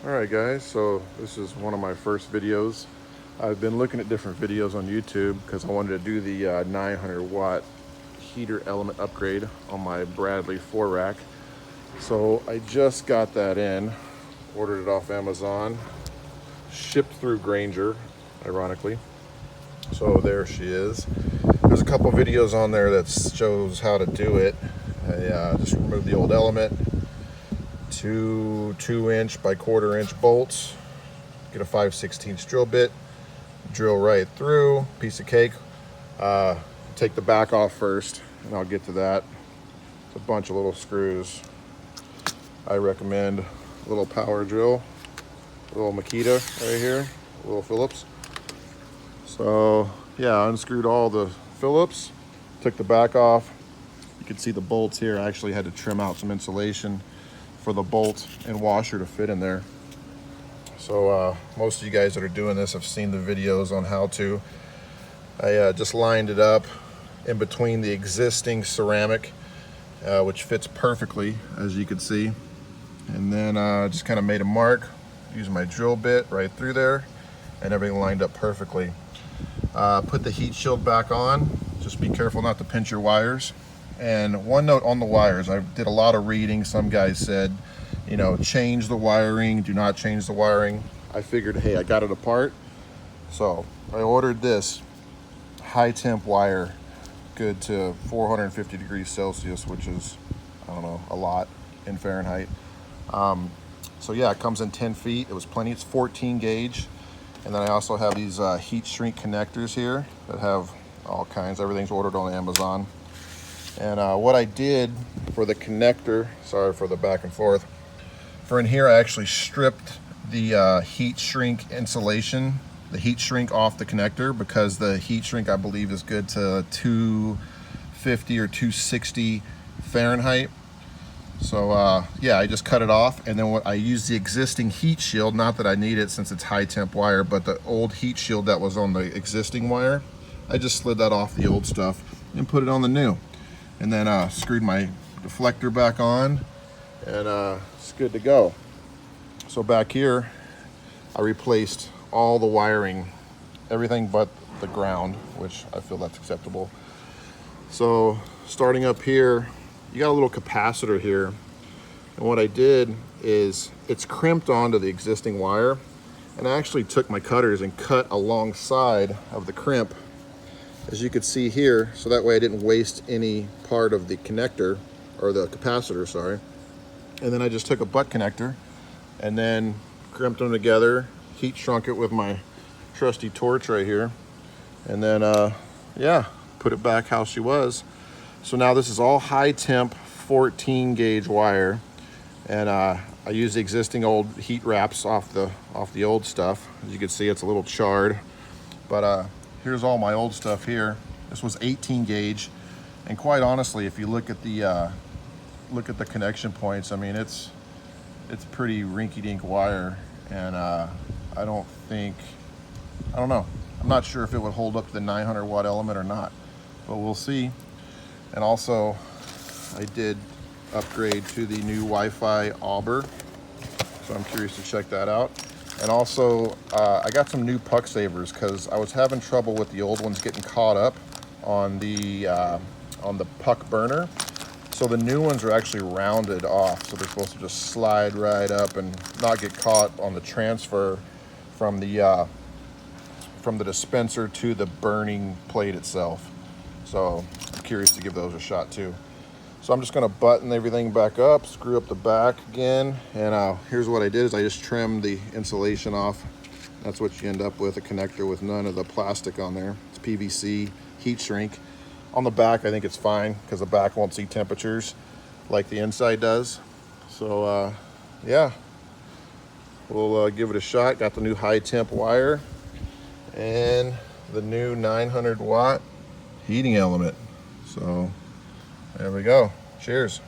Alright guys, so this is one of my first videos. I've been looking at different videos on YouTube because I wanted to do the 900 watt heater element upgrade on my Bradley 4 rack. So I just got that in, ordered it off Amazon, shipped through Granger, ironically. So there she is. There's a couple videos on there that shows how to do it. I just removed the old element, two 2-inch by 1/4-inch bolts, get a 5/16 drill bit, drill right through, piece of cake. Take the back off first, and I'll get to that. It's a bunch of little screws. I recommend a little power drill, a little Makita right here, a little Phillips. So yeah, I unscrewed all the Phillips, took the back off. You can see the bolts here. I actually had to trim out some insulation for the bolt and washer to fit in there. So most of you guys that are doing this have seen the videos on how to. I just lined it up in between the existing ceramic, which fits perfectly, as you can see. And then just kind of made a mark using my drill bit right through there, and everything lined up perfectly. Put the heat shield back on. Just be careful not to pinch your wires. And one note on the wires, I did a lot of reading. Some guys said, you know, change the wiring, do not change the wiring. I figured, hey, I got it apart. So I ordered this high temp wire, good to 450 degrees Celsius, which is, I don't know, a lot in Fahrenheit. So yeah, it comes in 10 feet. It was plenty. It's 14 gauge. And then I also have these heat shrink connectors here that have all kinds. Everything's ordered on Amazon. And what I did for the connector, sorry for the back and forth, for in here I actually stripped the heat shrink insulation, the heat shrink off the connector, because the heat shrink I believe is good to 250 or 260 Fahrenheit. So yeah, I just cut it off, and then I used the existing heat shield, not that I need it since it's high temp wire, but the old heat shield that was on the existing wire, I just slid that off the old stuff and put it on the new. And then screwed my deflector back on, and it's good to go. So back here, I replaced all the wiring, everything but the ground, which I feel that's acceptable. So starting up here, you got a little capacitor here. And what I did is it's crimped onto the existing wire. And I actually took my cutters and cut alongside of the crimp, as you could see here, so that way I didn't waste any part of the connector, or the capacitor, sorry. And then I just took a butt connector and then crimped them together, heat shrunk it with my trusty torch right here, and then yeah, put it back how she was. So now this is all high temp 14 gauge wire, and I used the existing old heat wraps off the old stuff. As you can see, it's a little charred, but here's all my old stuff here. This was 18 gauge, and quite honestly, if you look at the connection points, I mean, it's pretty rinky-dink wire, and I don't know. I'm not sure if it would hold up to the 900 watt element or not, but we'll see. And also, I did upgrade to the new Wi-Fi Auber, so I'm curious to check that out. And also, I got some new puck savers because I was having trouble with the old ones getting caught up on the puck burner. So the new ones are actually rounded off, so they're supposed to just slide right up and not get caught on the transfer from the dispenser to the burning plate itself. So I'm curious to give those a shot too. So I'm just gonna button everything back up, screw up the back again, and here's what I did is I just trimmed the insulation off. That's what you end up with, a connector with none of the plastic on there. It's PVC, heat shrink. On the back, I think it's fine because the back won't see temperatures like the inside does. So yeah, we'll give it a shot. Got the new high temp wire and the new 900 watt heating element. So there we go. Cheers.